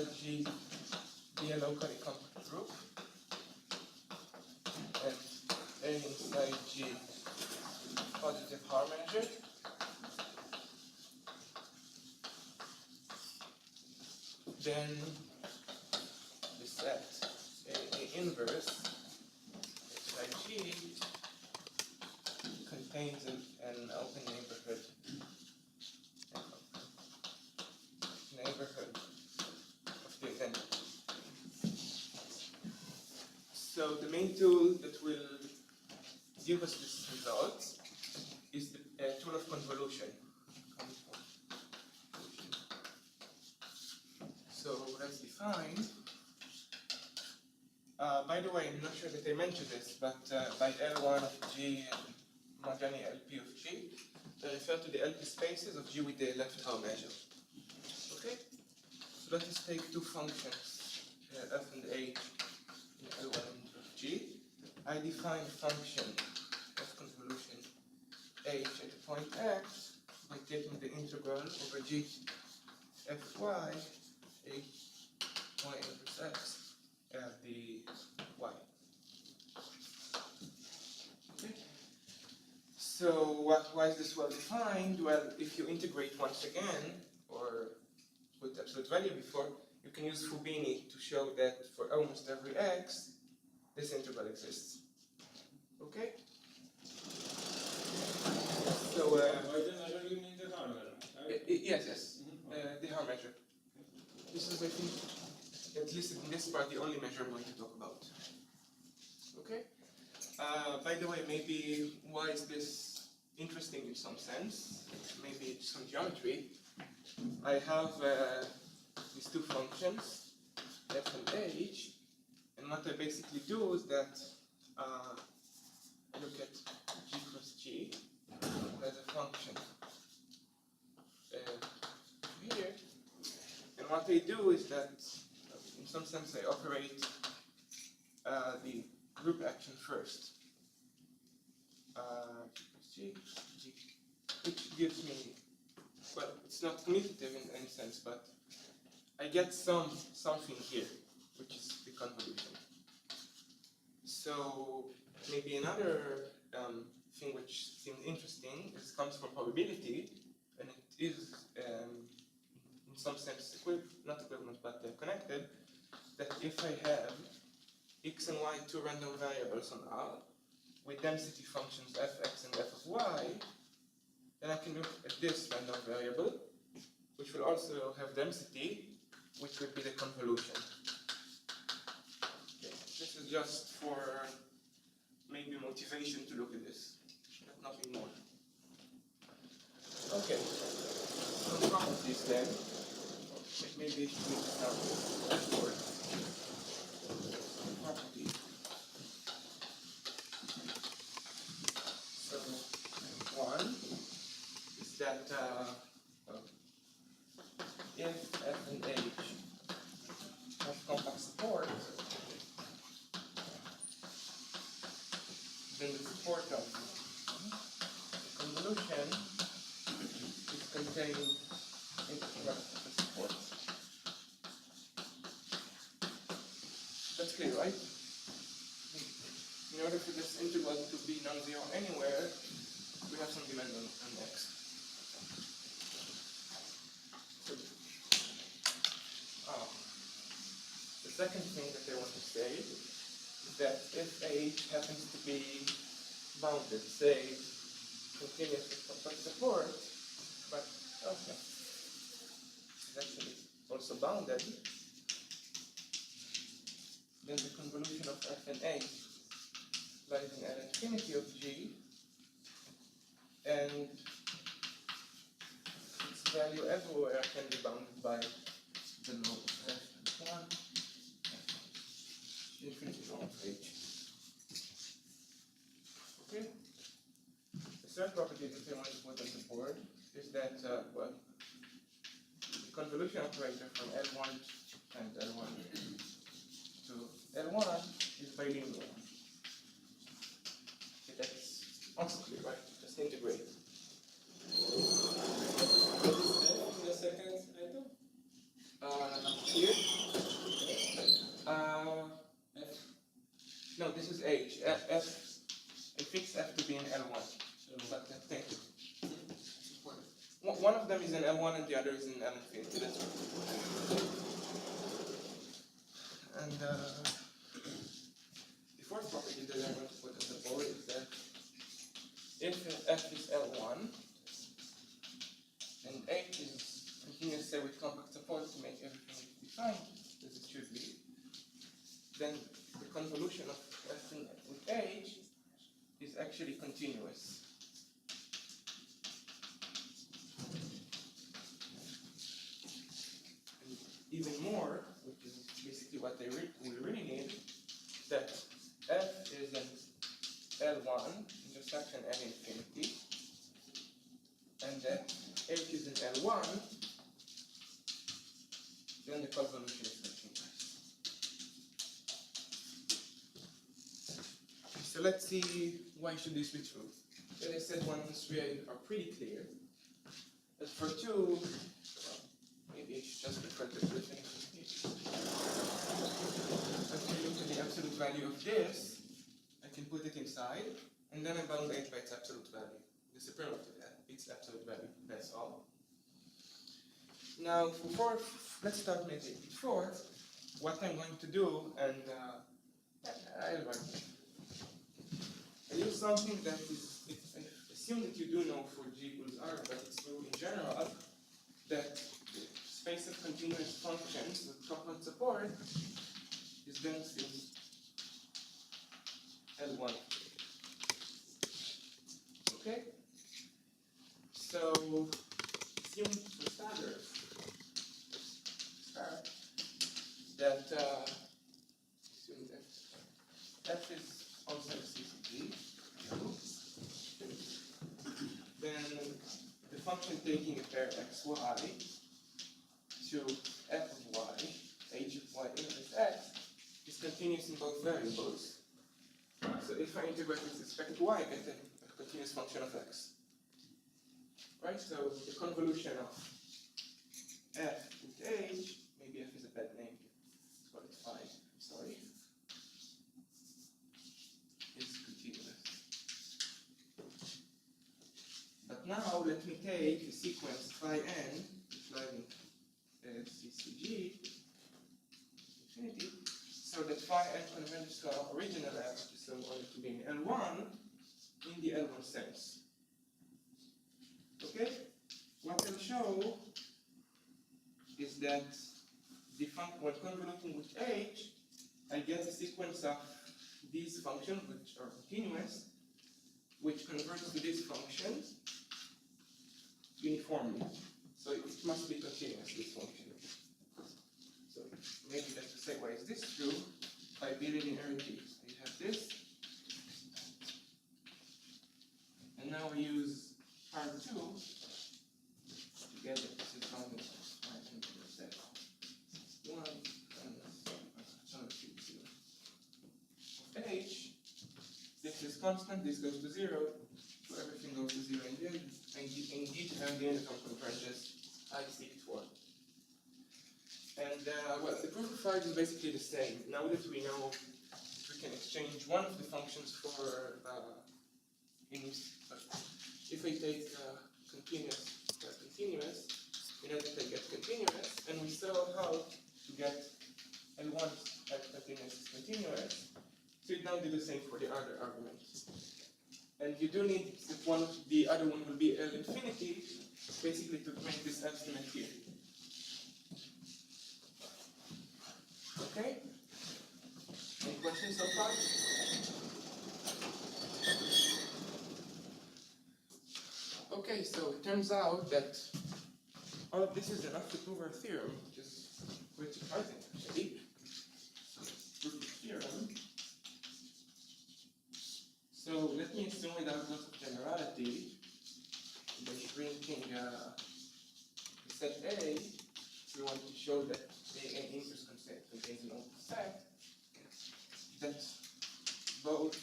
let G be a locally compact group, and A inside G positive harmonic, then we set A inverse inside G contains an open neighborhood of the identity. So the main tool that will give us this result is the tool of convolution. So let's define. By the way, I'm not sure that I mentioned this, but by L1 of G and Magani LP of G, they refer to the LP spaces of G with the left half measure. Okay? So let us take two functions, f and h in L1 of G. I define a function of convolution h at the point x by taking the integral over G fy h y inverse x at the y. Okay. So why is this well defined? Well, if you integrate once again, or put absolute value before, you can use Fubini to show that for almost every x, this integral exists. Okay? So, you mean the harm measure? yes. The harm measure. This is, I think, at least in this part, the only measure I'm going to talk about. Okay? By the way, maybe why is this interesting in some sense? Maybe it's some geometry. I have these two functions, f and h, and what I basically do is that I look at g cross g as a function here, and what I do is that in some sense I operate the group action first. G, which gives me, well, it's not commutative in any sense, but I get something here, which is the convolution. So maybe another thing which seems interesting comes from probability, and it is in some sense not equivalent, but connected. That if I have x and y, two random variables on R, with density functions fx and f of y, then I can look at this random variable, which will also have density, which would be the convolution. Okay. This is just for maybe motivation to look at this, but nothing more. Okay, some properties then. Maybe I should make this out before. Properties. So, one is that if f and h have compact support, then the support of the convolution is contained in the support. That's clear, right? In order for this integral to be non-zero anywhere, we have some demand on x. The second thing that I want to say is that if h happens to be bounded, say continuous with compact support, but okay, it's actually also bounded, then the convolution of f and h lies in L infinity of g, and its value everywhere can be bounded by the node f and 1, infinity of h. Okay? The third property that I want to put on the board is that, well, the convolution operator from L1 and L1 to L1 is bilinear. Okay, that's also clear, right? Just integrate. What is F in the second item? Here. H, I fix F to be in L1. But thank you. One of them is in L1 and the other is in L infinity. That's right. And the fourth property that I'm going to put as a board is that if F is L1 and H is continuous, say, with compact support to make everything defined as it should be, then the convolution of F with H is actually continuous. And even more, which is basically what we really need, that F is in L1 intersection L infinity, and that H is in L1, then the convolution is continuous. So let's see why should this be true. As I said, 1 and 3 are pretty clear. As for 2, maybe I should just refer to the definition here. If we look at the absolute value of this, I can put it inside, and then I bound H by its absolute value. The supremacy of that, its absolute value, that's all. Now, for 4, let's start maybe with 4. What I'm going to do, and I'll write it. I use something that is, I assume that you do know for G equals R, but it's true in general, that the space of continuous functions with compact support is density L1. Okay? So, assume for starters, that assume that F is also a CCG. Then the function taking a pair xy to f of y, h of y inverse x, is continuous in both variables. So if I integrate with respect to y, I get a continuous function of x. Right? So the convolution of f with h, maybe f is a bad name, let's call it phi, I'm sorry, is continuous. But now let me take the sequence phi n, implying CCG infinity, so that phi n converges to our original f, so only to be in L1 in the L1 sense. Okay? What I'll show is that when convoluting with h, I get a sequence of these functions which are continuous, which converts to this function uniformly. So it must be continuous, this function. So maybe let's say, why is this true? By bilinearity. We have this. And now we use part 2 to get that this is bounded by set 1 and of h. This is constant, this goes to 0, so everything goes to 0 in the end. And indeed, and the uniform converges, I seek for. And well, the proof of 5 is basically the same. Now that we know we can exchange one of the functions for if I take continuous, we know that I get continuous, and we saw how to get L1 at continuous is continuous. So we now do the same for the other arguments. And you do need, if the other one will be L infinity, basically to make this estimate here. Okay? Any questions so far? Okay, so it turns out that all of this is enough to prove our theorem, which is quite surprising actually. Proof of theorem. So let me assume without loss of generality, by shrinking the set A, we want to show that A inverse contains an open set, that both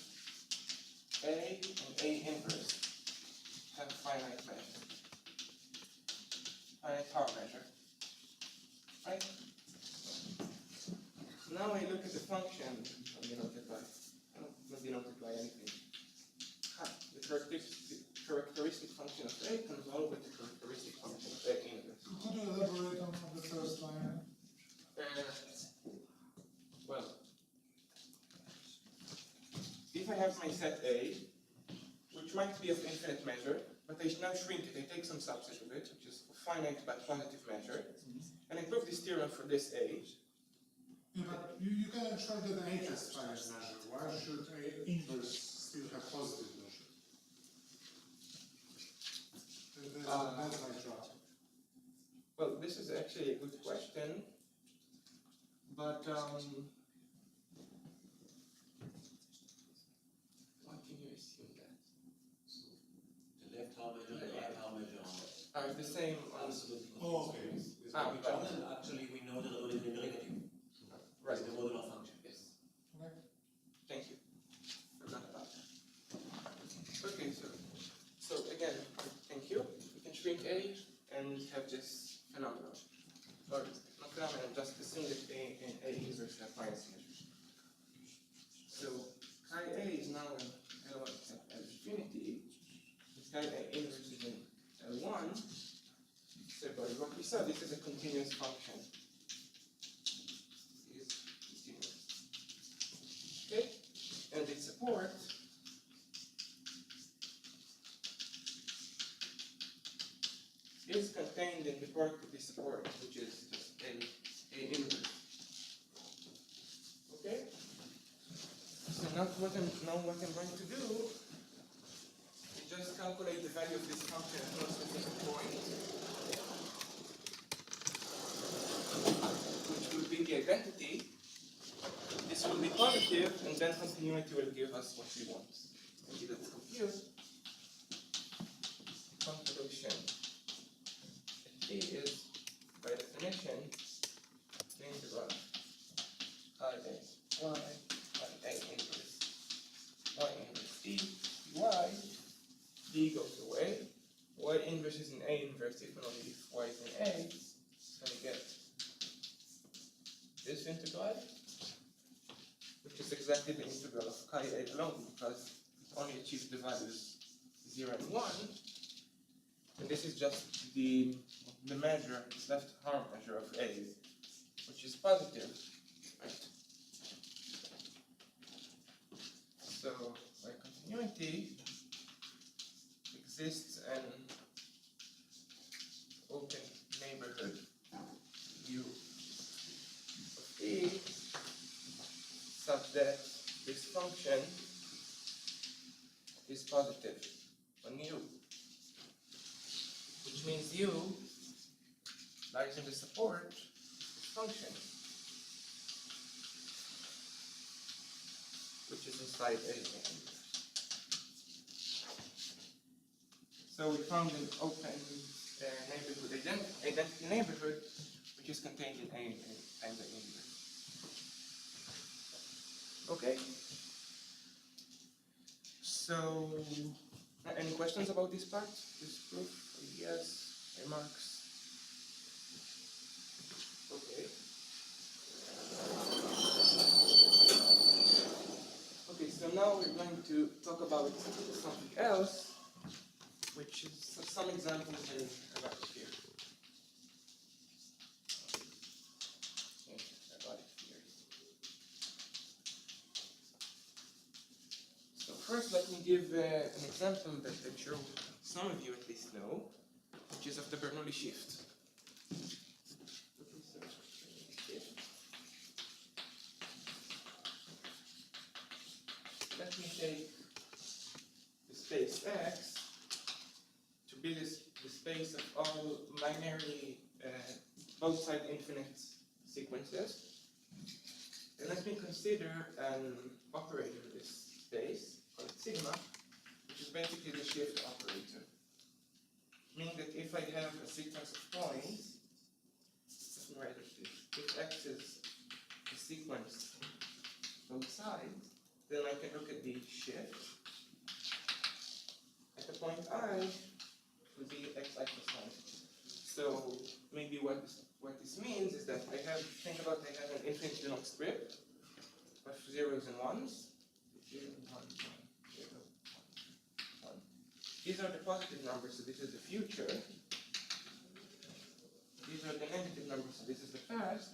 A and A inverse have finite measure, finite power measure, right? Now I look at the function, maybe have my set A, which might be of infinite measure, but I now shrink it. I take some subset of it, which is a finite but positive measure, and I prove this theorem for this A. Yeah, but you can ensure that the H is finite measure. Why should A inverse still have positive measure? That's my drop. Well, this is actually a good question, but why can you assume that? The left half measure and the right half measure Are the same on absolutely Oh, okay. continuous. Ah, Each right. other, and actually we know that the is negative. Right. It's the modular function. Yes. Okay. Thank you. Forgot about that. Okay, so again, thank you. We can shrink A and have this phenomenon. Or not phenomenon, just assume that A and A inverse have minus measures. So chi A is now in L1 at infinity. If chi A inverse is in L1, so by what we saw, this is a continuous function. Is continuous. Okay? And its support is contained in the part of the support, which is just A inverse. Okay? So now what I'm going to do is just calculate the value of this function at one specific point, which will be the identity. This will be positive, and then continuity will give us what we want. Maybe let's compute convolution. T is, by definition, the integral I A y I A inverse y inverse d dy. D goes away. Y inverse is in A inverse if and only if y is in A. So we get this integral, which is exactly the integral of chi A alone, because it only achieves the values 0 and 1. And this is just the measure, left arm measure of A, which is positive, right? So by continuity exists an open neighborhood U of E such that this function is positive on U, which means U lies in the support of this function, which is inside A. So we found an open neighborhood, identity neighborhood, which is contained in A and the inverse. Okay. So, any questions about this part, this proof, ideas, remarks? Okay. Okay, so now we're going to talk about something else, which is some examples in Ergodic theory. Okay, Ergodic theory. So first, let me give an example that I'm sure some of you at least know, which is of the Bernoulli shift. Let me take the space X to be the space of all binary both side infinite sequences. And let me consider an operator in this space called sigma, which is basically the shift operator. Meaning that if I have a sequence of points, let me write it this. If X is a sequence both sides, then I can look at the shift. At the point I would be xi plus 1. So maybe what this means is that I have an infinitely long strip of zeros and ones. 0, 1, 0, 1. These are the positive numbers, so this is the future. These are the negative numbers, so this is the past.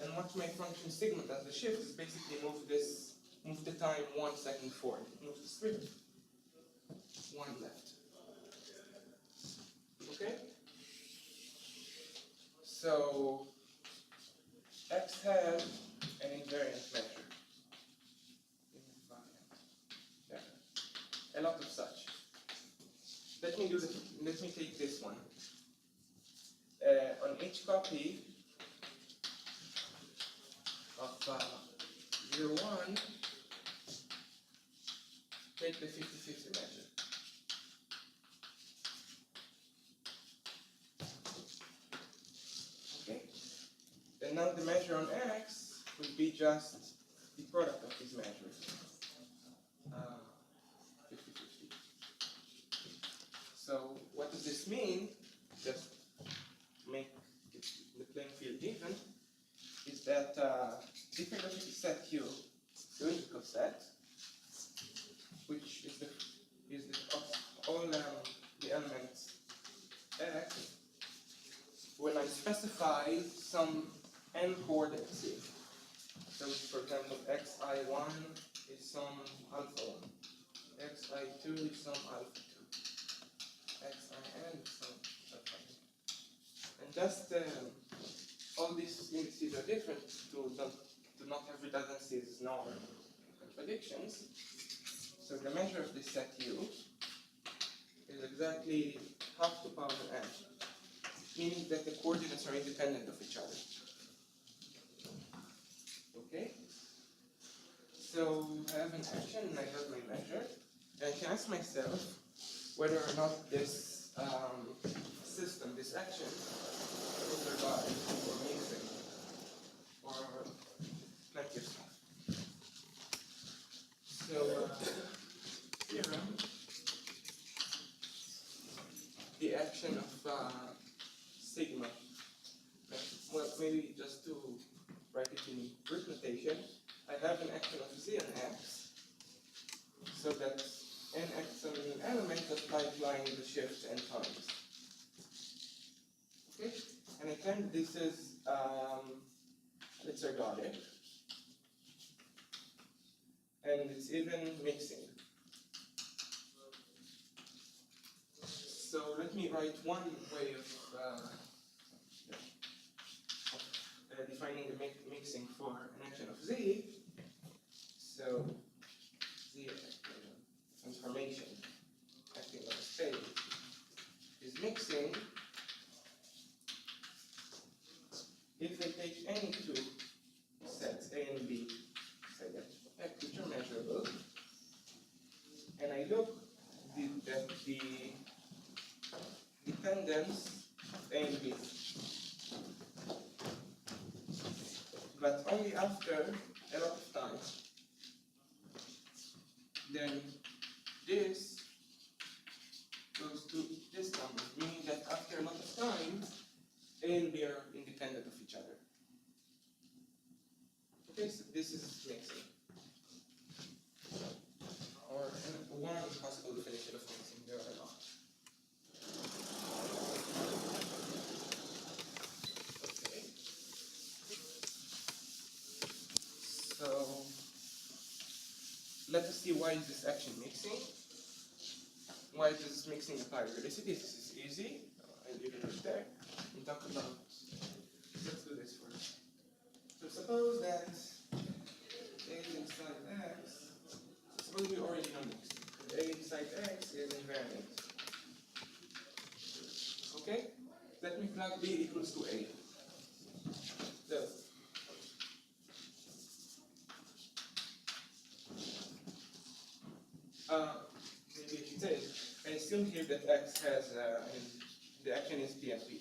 And what my function sigma does, the shift, is basically move this move the time 1 second forward. Move the strip 1 left. Okay? So X has an invariant measure. Yeah. A lot of such. Let me take this one. On each copy of 0, 1, take the 50-50 measure. Okay? And now the measure on X will be just the product of these measures. 50-50. So what does this mean? Just make the playing field even. Is that if I look at the set Q, cylindrical set, which is all the elements X, when I specify some n coordinates, so for example xi1 is some alpha 1, xi2 is some alpha 2, xin is some alpha 2. And just all these indices are different to not have redundancies nor contradictions. So the measure of this set U is exactly half the power n, meaning that the coordinates are independent of each other. Okay? So I have an action and I have my measure, and I can ask myself whether or not this system, this action, will survive or mixing or plenty of stuff. So theorem, the action of sigma. Well, maybe just to write it in Greek notation, I have an action of z on x, so that nx on an element applying the shift n times. Okay, and I claim this is it's ergodic, and it's even mixing. So let me write one way of defining the mixing for an action of z. So z transformation acting on a state is mixing if I take any two sets A and B, say that which are measurable, and I look at the dependence of A and B, but only after a lot of time. Then this goes to this number, meaning that after a lot of time, A and B are independent of each other. Okay, so this is mixing. Or one possible definition of mixing, there are a lot. Okay. So let us see why is this action mixing. Why is this mixing apply ergodicity? This is easy. I'll leave it right there and talk about. Let's do this first. So suppose that A inside X. Suppose we already know mixing. A inside X is invariant. Okay? Let me plug B equals to A. So maybe I should say, I assume here that X has, the action is P and P.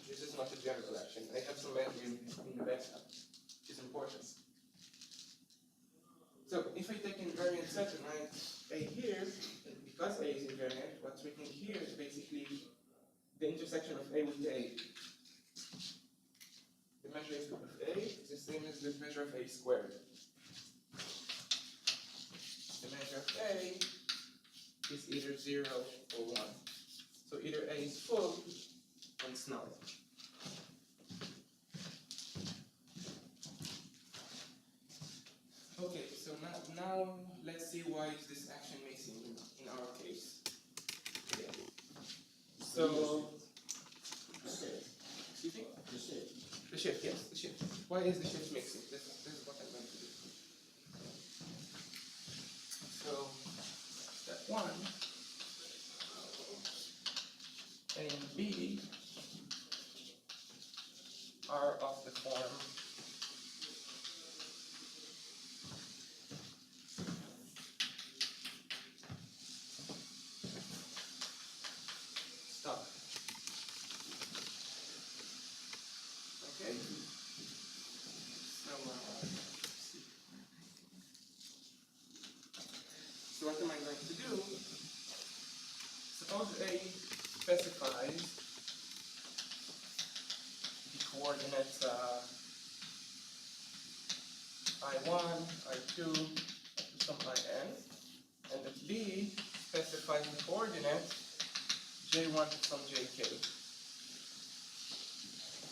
This is not a general action. I have some value in the backup, which is important. So if I take invariant set and write A here, because A is invariant, what's written here is basically the intersection of A with A. The measure of A is the same as the measure of A squared. The measure of A is either 0 or 1. So either A is full or it's null. shift, yes, the shift. Why is the shift mixing? This is what I'm going to do. So, step 1, A and B are of the form star. Okay? So what am I going to do? Suppose A specifies the coordinates I1, I2, up to some IN, and that B specifies the coordinate J1 to some JK.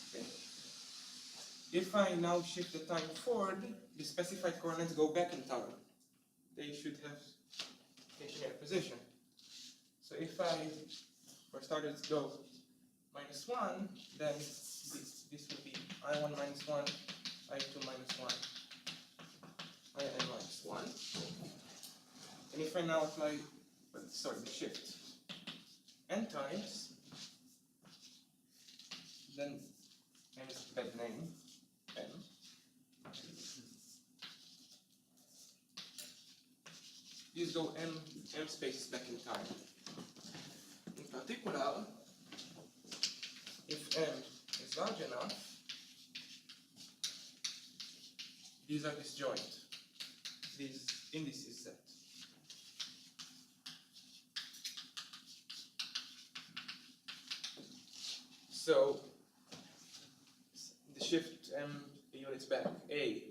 Okay. If I now shift the time forward, the specified coordinates go back in time. They should have stationary position. So if I, for starters, go -1, then this will be I1 minus 1, I2 minus 1, IN minus 1. And if I now apply, the shift n times, then n is the bad name, n. These go m spaces back in time. In particular, if m is large enough, these are disjoint, these indices set. So the shift m units back A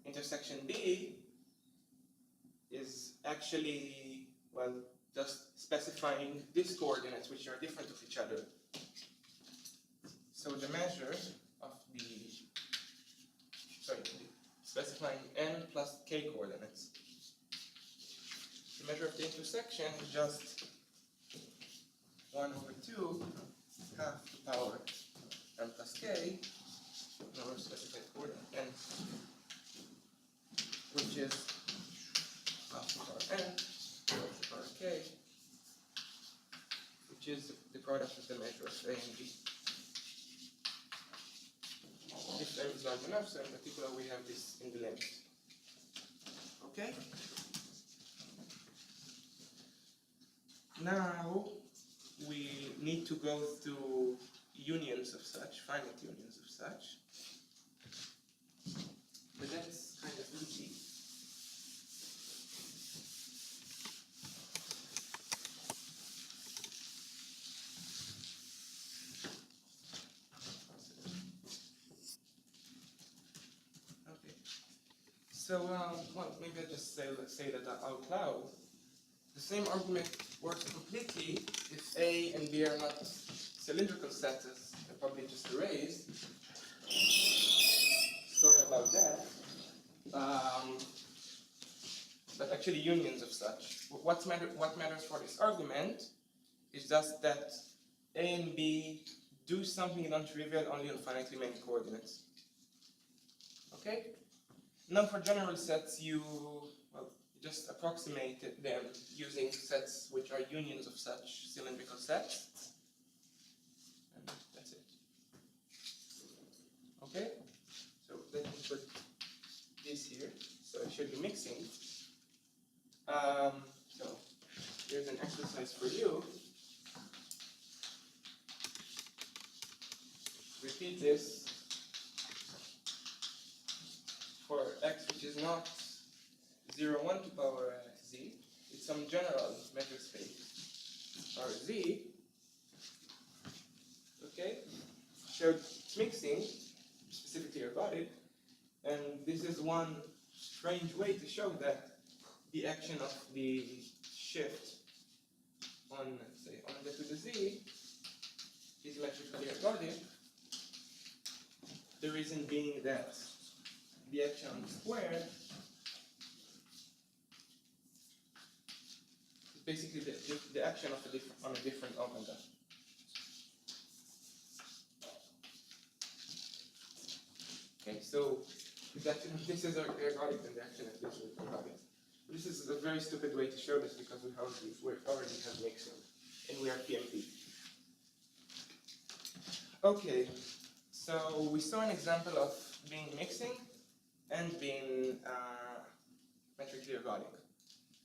intersection B is actually, well, just specifying these coordinates which are different of each other. So the measure of specifying n plus k coordinates. The measure of the intersection is just 1 over 2 half the power n plus k, number of specified coordinate n, which is half the power n half the power k, which is the product of the measure of A and B. If m is large enough, so in particular we have this in the limit. Okay? Now we need to go through unions of such, finite unions of such. But that's kind of easy. Okay. So, well, maybe I just say that out loud. The same argument works completely if A and B are not cylindrical sets, as I probably just erased. Sorry about that. But actually unions of such. What matters for this argument is just that A and B do something non-trivial only on finitely many coordinates. Okay? Now for general sets, you just approximate them using sets which are unions of such cylindrical sets. And that's it. Okay? So let me put this here. So I should be mixing. So here's an exercise for you. Repeat this for x which is not 0, 1 to power z. It's some general measure space power z. Okay? Showed mixing, specifically Ergodic, and this is one strange way to show that the action of the shift on, say, omega to the z is metrically Ergodic. The reason being that the action on the square is basically the action of on a different omega. Okay, so this is ergodic and the action of this is ergodic. This is a very stupid way to show this because we already have mixing and we are PMP. Okay, so we saw an example of being mixing and being metrically ergodic.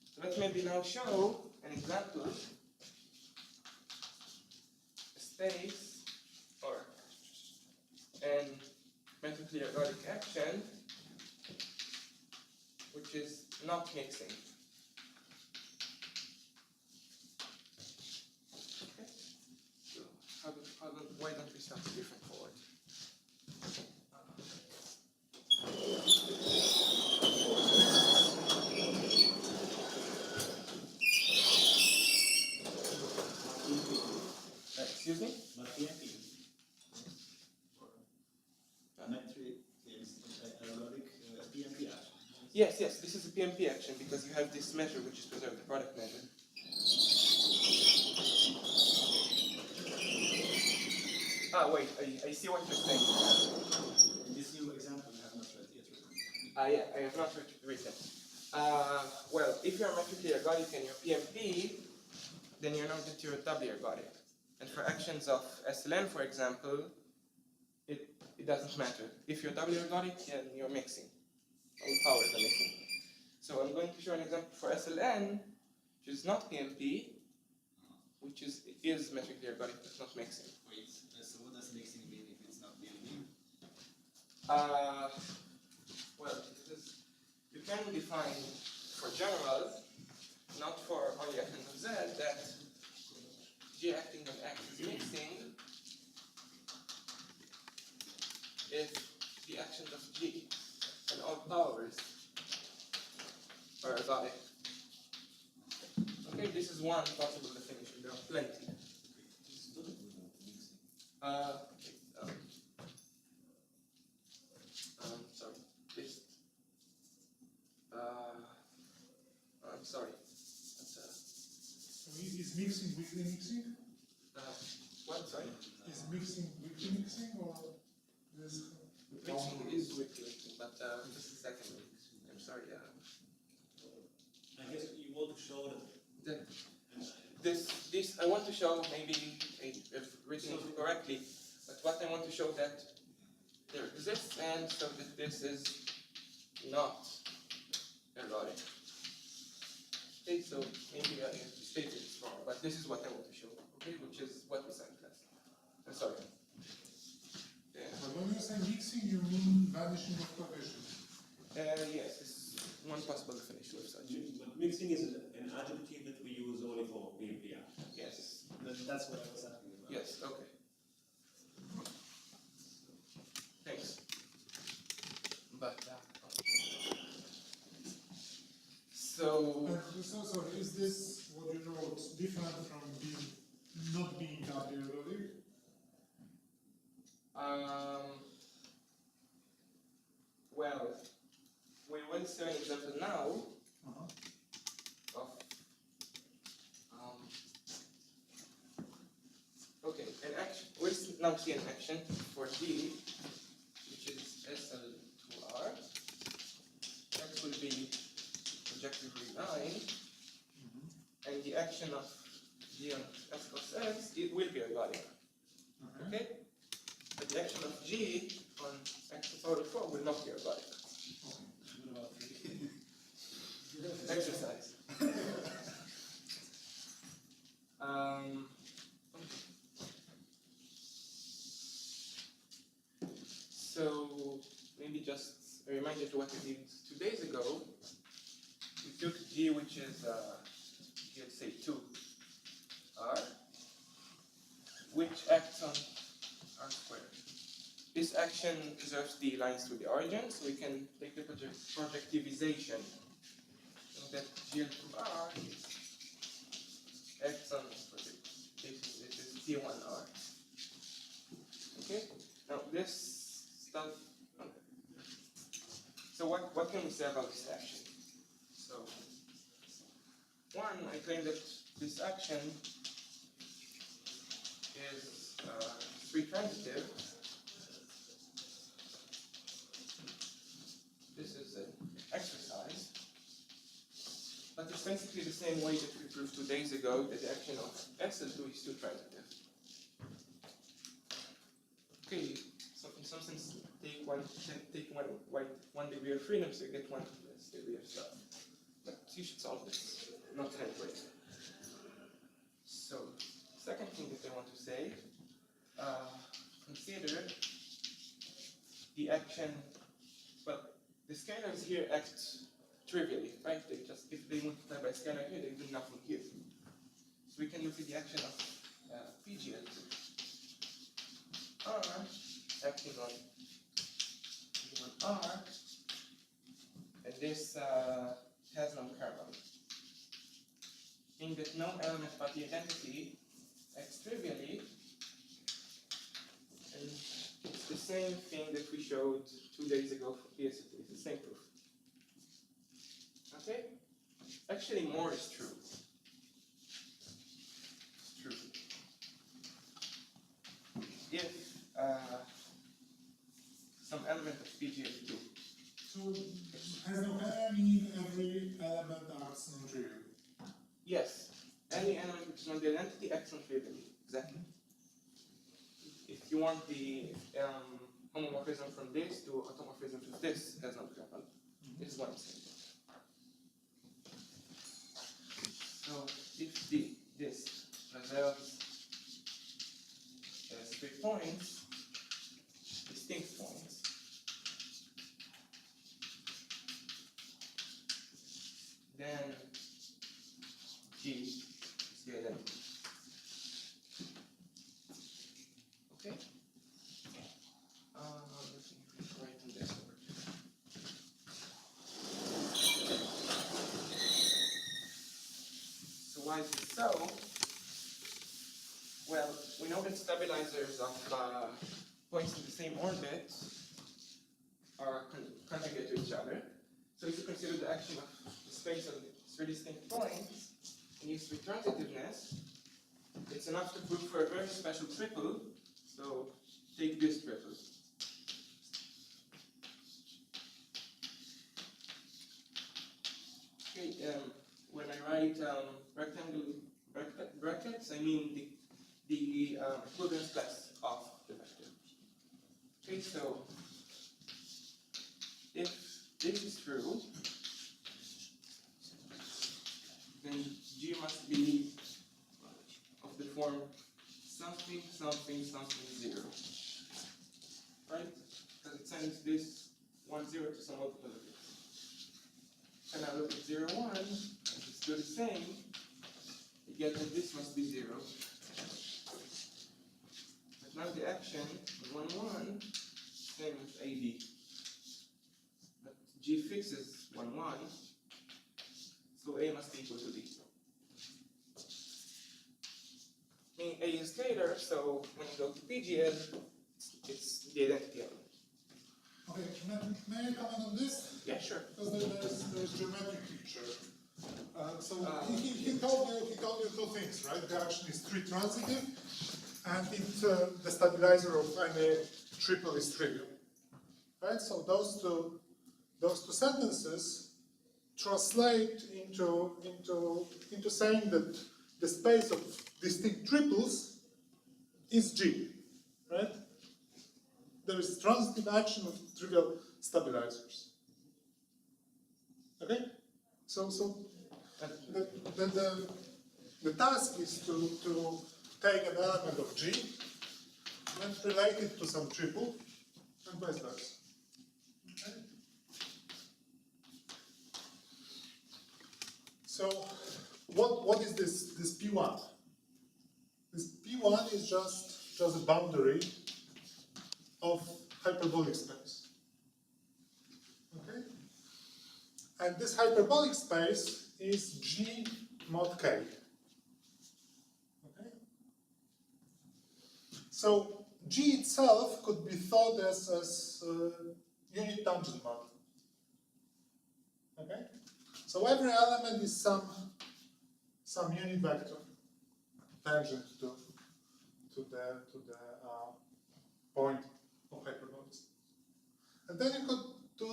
So let's maybe now show an example, a space or an metrically ergodic action which is not mixing. Okay. So why don't we start a different forward? Excuse me? Not PMP. Metric is ergodic PMP action. Yes, this is a PMP action because you have this measure which is preserved, the product measure. Ah, wait, I see what you're saying. In this new example, you have not yet written. Yeah, I have not written. Well, if you're metrically ergodic and you're PMP, then you know that you're doubly ergodic. And for actions of SLN, for example, it doesn't matter. If you're doubly ergodic, then you're mixing. All powers are mixing. So I'm going to show an example for SLN, which is not PMP, which is metrically ergodic, but not mixing. Wait, so what does mixing mean if it's not PMP? Well, you can define for general, not for only actions of Z, that G acting on X is mixing if the actions of G and all powers are ergodic. Okay, this is one possible definition. There are plenty. Sorry. This. I'm sorry. That's, So is mixing weekly mixing? what? Sorry. Is mixing weekly mixing or this? Mixing is weekly, but this is second week. I'm sorry. I guess you want to show that. This I want to show maybe if written it correctly, but what I want to show that there exists and so that this is not ergodic. Okay, so maybe I stated it wrong, but this is what I want to show. Okay, which is what we said in class. I'm sorry. Yeah. But when you say mixing, you mean vanishing of provision. Yes, this is one possible definition of such. But mixing is an adjective that we use only for PMP action. Yes. That's what I was asking about. Yes. Okay. Thanks. But so So is this what you wrote different from being not being doubly ergodic? well, we will see an example now of okay, an action. We'll now see an action for D, which is SL2R. That will be projectively 9, and the action of G on S cos X, it will be ergodic. Okay? But the action of G on X to the power of 4 will not be ergodic. What about 3? Exercise. So maybe just a reminder to what we did 2 days ago. We took G, which is let's say 2R, which acts on R squared. This action preserves the lines through the origin, so we can take the projectivization. And that GL2R acts on projectivization, which is T1R. Okay? Now this stuff. Okay. So what can we say about this action? So one, I claim that this action is free transitive basically the same way that we proved 2 days ago that the action of SL2 is 2 transitive. Okay, so in some sense, take one degree of freedom, so you get 1 less degree of stuff. But you should solve this, not anyway. So, second thing that I want to say, consider the action, well, the scalars here act trivially, right? They just, if they multiply by scalar here, they do nothing here. So we can look at the action of PGL2. R acting on R, and this has no kernel. Meaning that no element but the identity acts trivially, and it's the same thing that we showed 2 days ago for PS2. It's the same proof. Okay? Actually, more is true. It's true. If some element of PGL2. So, has no kernel mean every element acts non-trivially? Yes, any element which is not the identity acts non-trivially. Exactly. If you want the homomorphism from this to automorphism to this, has no kernel. This is what I'm saying. So if this preserves 3 points, distinct points, then G is the identity. Okay? Let me write on this board. So why is this so? Well, we know that stabilizers of points in the same orbit are conjugate to each other. So if you consider the action of the space of 3 distinct points and use retransitiveness, it's enough to prove for a very special triple. So take this triple. Okay, when I write rectangle brackets, I mean the equivalence class of the vector. Okay, so if this is true, then G must be of the form something, something, something, 0. Right? Because it sends this 1, 0 to some multiple of it. And I look at 0, 1, and it's still the same, you get that this must be 0. But now the action, 1, 1, same with AD. But G fixes 1, 1, so A must be equal to D. Meaning A is scalar, so when you go to PGL, it's the identity element. Okay, may I comment on this? Yeah, sure. Because there's geometric picture. He told you 2 things, right? The action is 3 transitive, and the stabilizer of any triple is trivial. Right? So those two sentences translate into saying that the space of distinct triples is G, right? There is transitive action of trivial stabilizers. Okay? So the task is to take an element of G and relate it to some triple and vice versa. Okay? So what is this P1? This P1 is just a boundary of hyperbolic space. Okay? And this hyperbolic space is G mod K. Okay? So G itself could be thought as unit tangent model. Okay? So every element is some unit vector tangent to the point of hyperbolas. And then you could do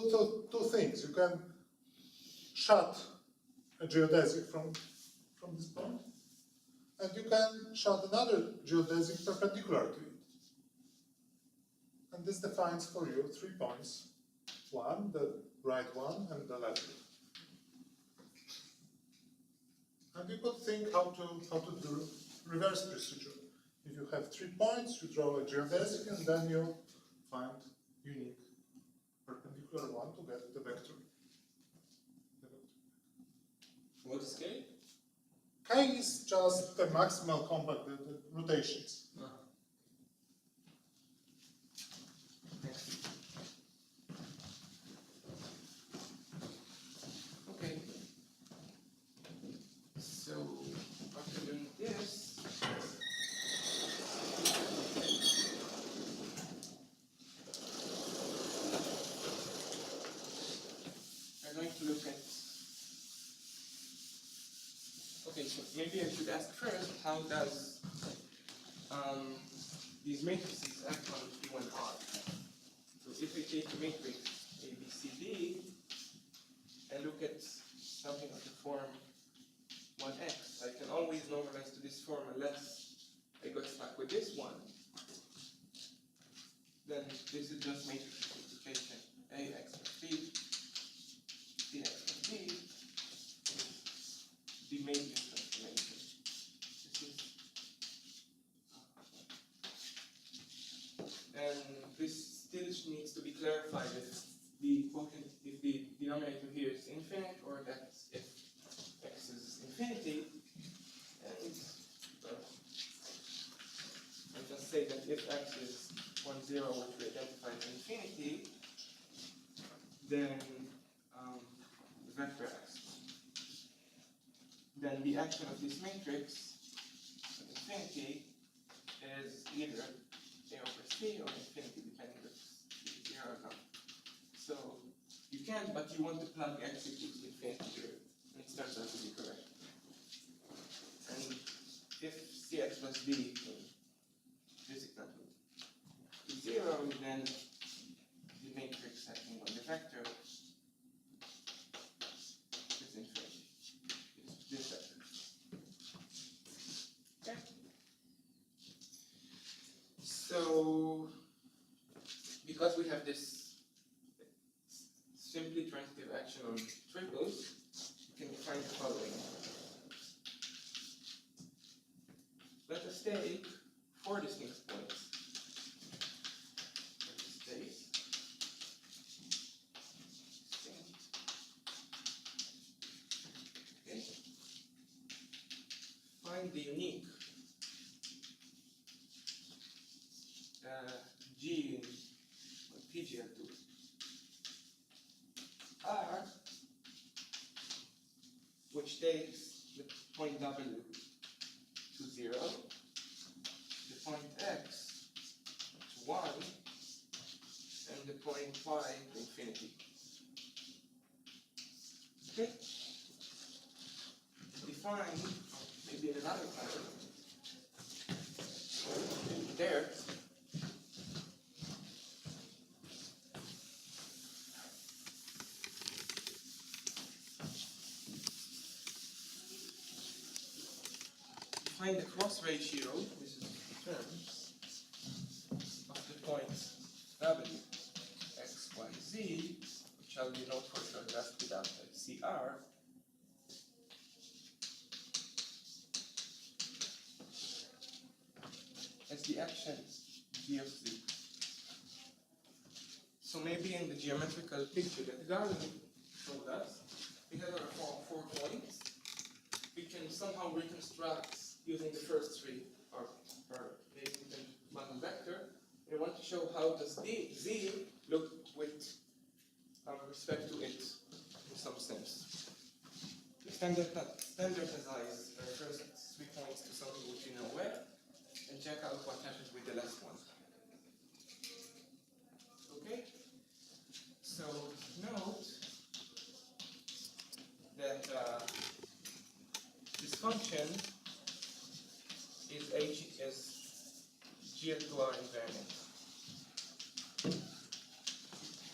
2 things. You can shut a geodesic from this point, and you can shot another geodesic perpendicular to it. And this defines for you 3 points. One, the right one, and the left one. And you could think how to do reverse procedure. If you have 3 points, you draw a geodesic, and then you find unique perpendicular one to get the vector. What is K? K is just the maximal compact, the rotations. Okay. So after doing this, I'm going to look at. Okay, so maybe I should ask first, how does these matrices act on Q and R? So if we take a matrix A, B, C, D, and look at something of the form 1x, I can always normalize to this form unless I got stuck with this one. Then this is just matrix multiplication. Ax plus b, bx plus b, the matrix transformation. This is, and this still needs to be clarified if the quotient, if the denominator here is infinite, or that if x is infinity. And I just say that if x is 1, 0, which we identify as infinity, then the vector x. Then the action of this matrix at infinity is either A over C or infinity, depending if it's 0 or not. So you can, but you want to plug x equals infinity here, and it turns out to be correct. And if Cx plus D, this example, is 0, then the matrix acting on the vector is infinity. It's this vector. Okay. So because we have this simply transitive action on triples, we can define the following. Let us take 4 distinct points. Space. Okay. Find the unique G in PGL2. R, which takes the point W to 0, the point X to 1, and the point Y to infinity. Okay? Define, maybe in another pattern, there, find the cross ratio, this is the term, of the points W, X, Y, Z, which I'll denote for short just without CR, as the action G of Z. So maybe in the geometrical picture that Garland showed us, we have our 4 points. We can somehow reconstruct using the first 3, or maybe we can model vector. We want to show how does Z look with respect to it in some sense. We standardize our first 3 points to something which you know where, and check out what happens with the last one. Okay? So note that this function is GL2R invariant.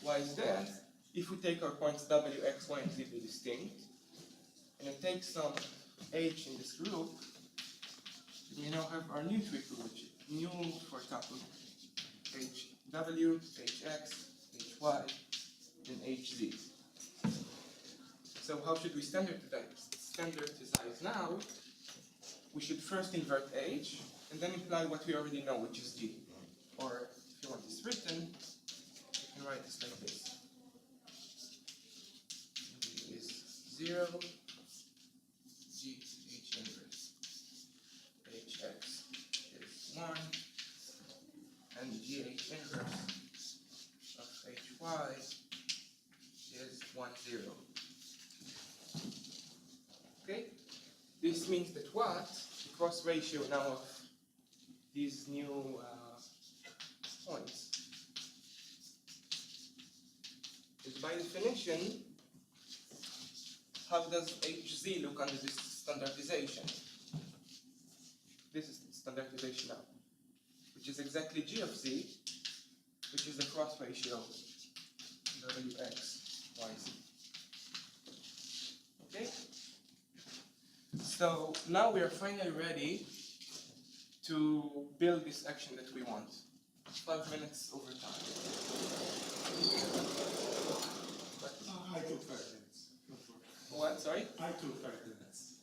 Why is that? If we take our points W, X, Y, and Z be distinct, and you take some h in this group, we now have our new triple, which is new for tuple hw, hx, hy, and hz. So how should we standardize now? We should first invert h, and then imply what we already know, which is g. Or if you want this written, you can write this like this. G is 0, g h inverse, hx is 1, and gh inverse of hy is 1, 0. Okay? This means that what? The cross ratio now of these new points is by definition, how does hz look under this standardization? This is standardization now, which is exactly g of z, which is the cross ratio wx, yz. Okay? So now we are finally ready to build this action that we want. 5 minutes over time. I took 5 minutes. Don't worry. What? Sorry? I took 5 minutes.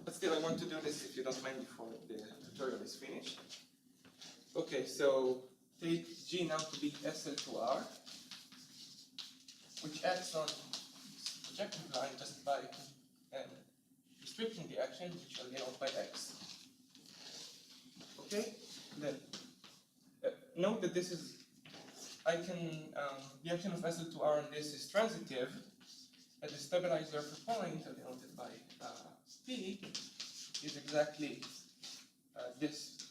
But still, I want to do this if you don't mind before the tutorial is finished. Okay, so take G now to be SL2R, which acts on this projective line just by restricting the action, which shall be denoted by X. Okay? Then note that this is, the action of SL2R on this is transitive, and the stabilizer of the point, denoted by P, is exactly this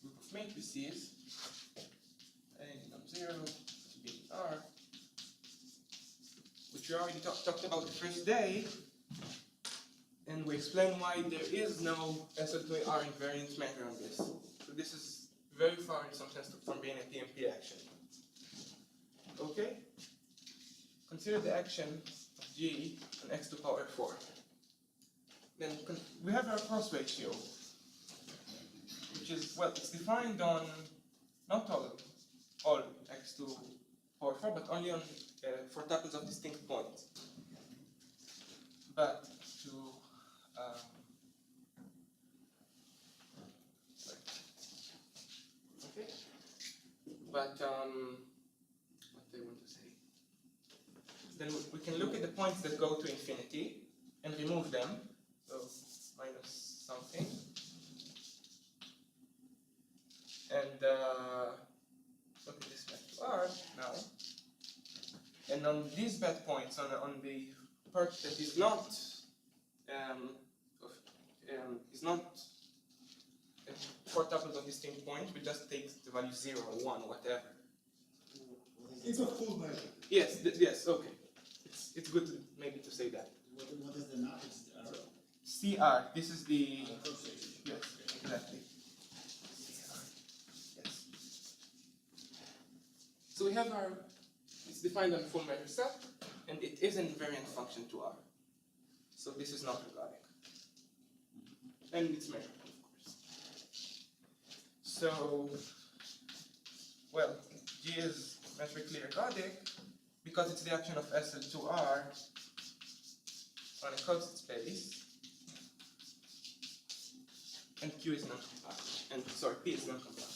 group of matrices, A non-zero, B R, which we already talked about the first day, and we explain why there is no SL2R invariant measure on this. So this is very far in some sense from being a PMP action. Okay? Consider the action of G on x to the power 4. Then we have our cross ratio, which is, well, it's defined on not all x to the power 4, but only on 4 tuples of distinct points. But to okay, but what I want to say. Then we can look at the points that go to infinity and remove them. So minus something, and look at this back to R now. And on these bad points, on the part that is not four tuples of distinct points, we just take the value 0, 1, whatever. It's a full measure. Yes, yes, okay. It's good to, maybe to say that. What is the map? It's CR, this is the, yes, exactly. CR, yes. So we have our, it's defined on full measure set, and it is an invariant function to R. So this is not ergodic. And it's measurable, of course. So, well, G is metrically ergodic because it's the action of SL2R on a constant space, and Q is non-compliant, and sorry, P is non-compliant.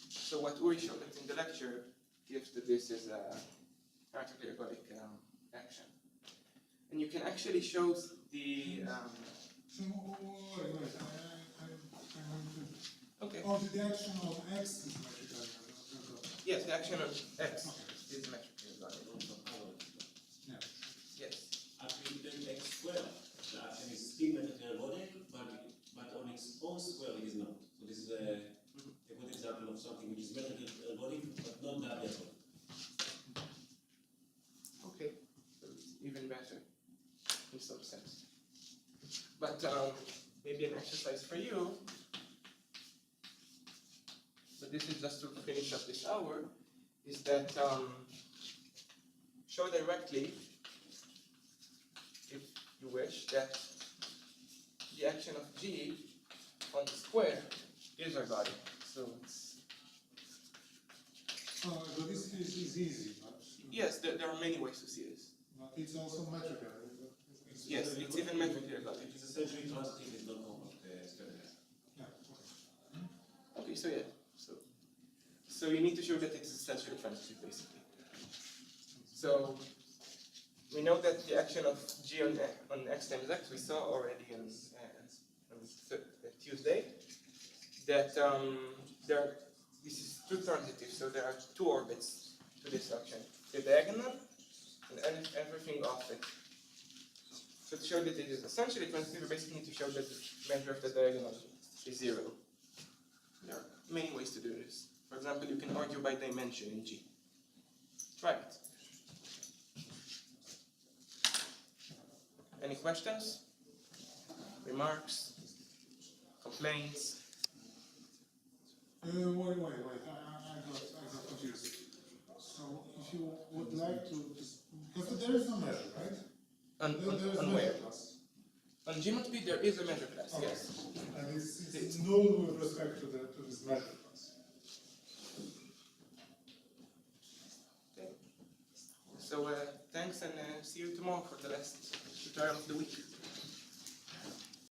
So what Uri showed us in the lecture gives that this is a metrically ergodic action. And you can actually show the So, wait, okay. Oh, the action on X is metrical. Yes, the action of X is metrically ergodic. Yeah. Yes. At the x squared, the action is still metrically ergodic, but on its own square it is not. So this is a good example of something which is metrically ergodic, but not that ergodic. Okay. So it's even better in some sense. But maybe an exercise for you. But this is just to finish up this hour. is that show directly, if you wish, that the action of G on the square is ergodic. So it's, But this is easy, but, yes, there are many ways to see this. but it's also metrical. Yes, it's even metrically ergodic. It is essentially transitive, it's not compact, stabilized. Yeah, Okay, so yeah, so you need to show that it's essentially transitive, basically. So we know that the action of G on x times x we saw already on Tuesday. That this is two transitive, so there are two orbits to this action: the diagonal and everything off it. So to show that it is essentially transitive, we basically need to show that the measure of the diagonal is 0. There are many ways to do this. For example, you can argue by dimension in G. Try it. Any questions? Remarks? Complaints? Wait, I got confused. So if you would like to, because there is no measure, right? On There is on measure where? class. On geometry there is a measure class, Okay. yes. And it's null with respect to this measure class. Okay. So thanks and see you tomorrow for the last tutorial of the week.